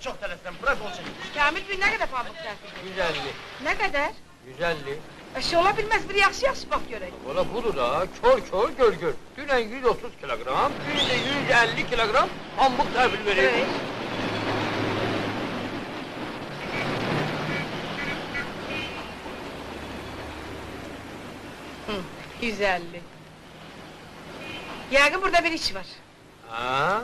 Çok tələsirəm, bırak ol çəkin. Kamil bir ne kadar pamuk dersin? 150. Ne kadar? 150. Şey olabilmez, bir yaxşı bak görək. Ola budur da, kör gör. Dünən 130 kilogram, bir de 150 kilogram pambuk təhvil verir. Evet. Hı, 150. Yəqin burada bir iş var. Ha?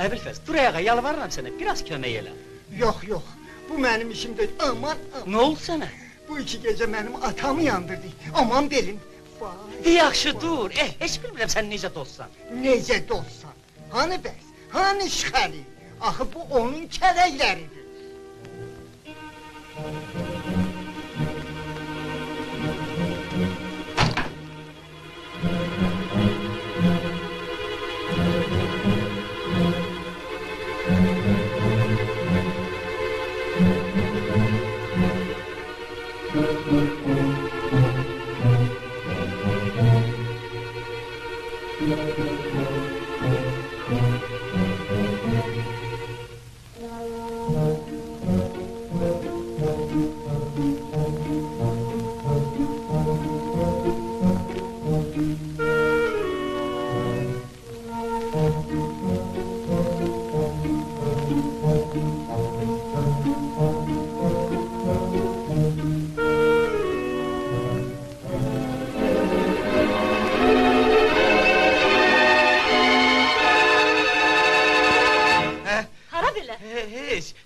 Əbilfəz, dur ayağa, yalvarıram sənə, biraz kömək elə. Yox, bu mənim işim deyil, aman. Nə oldu sənə? Bu iki gecə mənim atamı yandırdı, aman belin. Vay. Yaxşı, dur, heç bilmirəm sən necə dostsan. Necə dostsan, hani bəs, hani şıxəli? Axı bu onun kələkləridir.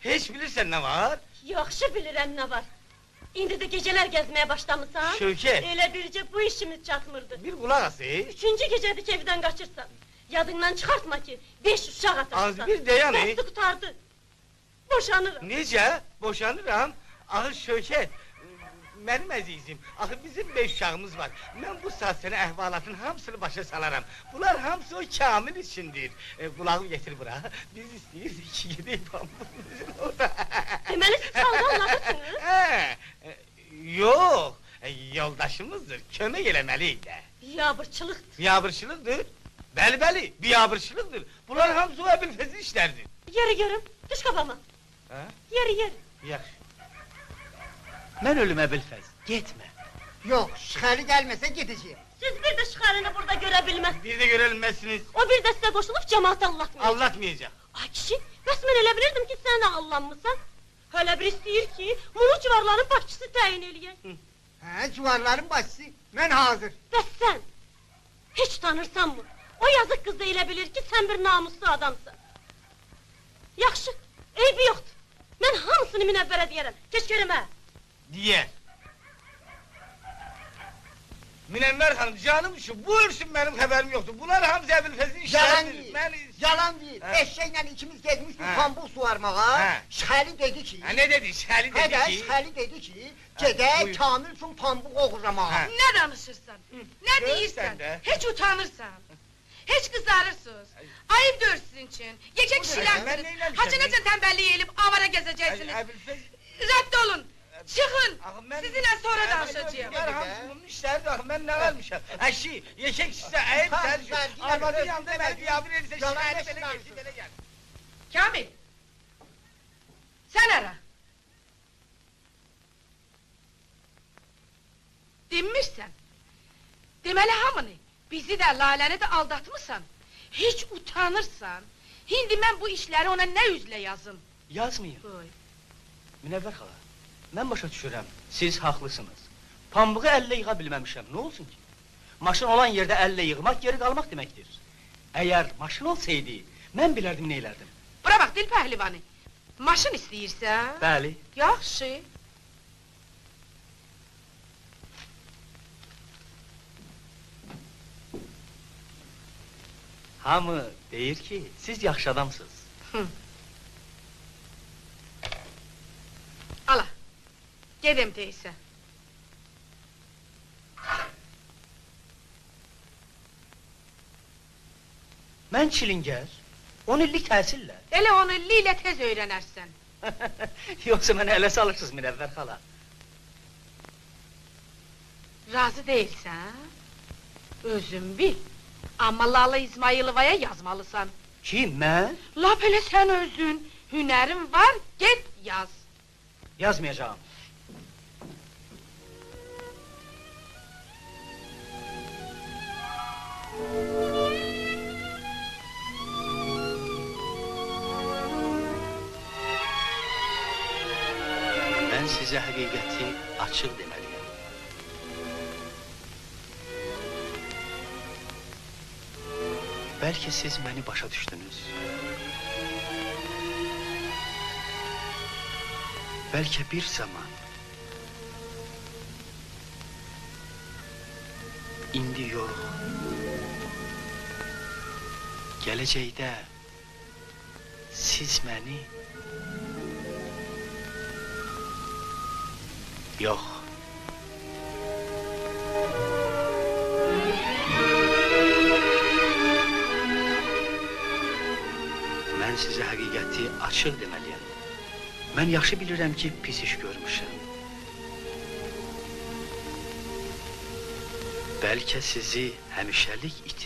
Heç bilirsən nə var? Yaxşı bilirəm nə var. İndi də gecələr gəzməyə başlamısan? Şövkət! Elə bircə bu işimiz çatmırdı. Bir qulaq as, 3-cü gecədir ki, evdən qaçırsan. Yadından çıxartma ki, 5 uşaq atarsan. Az bir dayan, Bəsdi qutardı. Boşanıram. Necə? Boşanıram? Axı Şövkət, mənim əzizim, axı bizim 5 uşağımız var. Mən bu saat sənə əhvalatın hamısını başa salaram. Bunlar hamısı o Kamil içindir. Qulağımı getir bura. Biz istəyirik ki, gedək pambıqımızın orada. Deməli, siz saldanladısınız? Yox, yoldaşımızdır, kömək eləməliyik də. Biabırçılıqdır. Biabırçılıqdır? Bəli, biabırçılıqdır. Bunlar hamısı o Əbilfəzin işlərdir. Yeri görüm, düş qabama. Yeri. Yaxşı. Mən ölüm Əbilfəz, getmə. Yox, şıxəli gəlməsə gedəcəyəm. Siz bir də şıxarını burada görə bilməz. Bir də görəlməzsiniz. O bir də sizə qoşulub cəmaatı allatmayacaq. Allatmayacaq. Ay kişi, bəs mən elə bilirdim ki, sən də allanmısan. Hələ bir istəyir ki, bunu civarların başçısı təyin eləyək. Hə, civarların başçısı, mən hazır. Bəs sən, heç tanırsanmı? O yazıq qız da elə bilir ki, sən bir namuslu adamsan. Yaxşı, eybi yoxdur. Mən hamısını münəvvərə deyərəm, keç görəm hə. diye. Münevver hanım, canım şu, buyursun benim haberim yoktu. Bunlar hamza Ebilfez'in Yalan işleridir. değil. Yalan değil. Ha. Eşeğle ikimiz gezmiştik Ha. pambuk suvarmağa. Ha. Şəli dedi ki... Ha, ne dedi? Şəhli dedi Hədə, ki... Şəli dedi ki, Ha, gedək buyur. Kamil üçün pambuk oğurlamağa. Ha. Ne danışırsan? Ne Görürsen değilsen? de. Hiç utanırsan? Hiç kızarırsınız? Ayıp diyor sizin için. Yekek Bu ne? kişilersiniz. Ben neylemişim? Hacı nece tembelliği edip avara gezeceksiniz? Ebilfez... Reddolun! Çıkın! Axı, mən- Sizinle sonra Mən- danışacağım. Mən hamısının işləridir, axı, mən nə vermişəm? Əşi, yeşək sizə əyib, Ha, sən vergi, arvadın vergi, yanında vergi. mənə qiyabır edirsə, Yalan şəhərə belə eşitmezsin. geçsin, belə gəl. Kamil! Sen ara! Dinmişsen! Demeli hamını, bizi de Lale'ni de aldatmışsan, hiç utanırsan, hindi ben bu işleri ona ne yüzle yazım? Yazmayın. Oy. Münevver xala, mən başa düşürəm, siz haqlısınız. Pambığı əllə yığa bilməmişəm, nə olsun ki? Maşın olan yerdə əllə yığmaq, geri qalmaq deməkdir. Əgər maşın olsaydı, mən bilərdim nə elərdim. Bura bak dil pəhlivanı, maşın istəyirsən? Bəli, Yaxşı. hamı deyir ki, siz yaxşı adamsınız. Ala, gedem teyze. Mən çilingər, 10 illik təhsillə. Elə onu lilə tez öyrənərsən. Yoxsa mənə ələ salırsınız Münevver xala. Razı değilsən? Özün bil. Amma Lala İsmailova'ya yazmalısan. Kim, mən? Lap elə sən özün. Hünərin var, get yaz. Yazmayacağım. Mən sizə həqiqəti açıq deməliyəm. Bəlkə siz məni başa düşdünüz. Bəlkə bir zaman. İndi yox. Gələcəkdə siz məni yox. Mən sizə həqiqəti açıq deməliyəm. Mən yaxşı bilirəm ki, pis iş görmüşəm. Bəlkə sizi həmişəlik itirməyəcəm.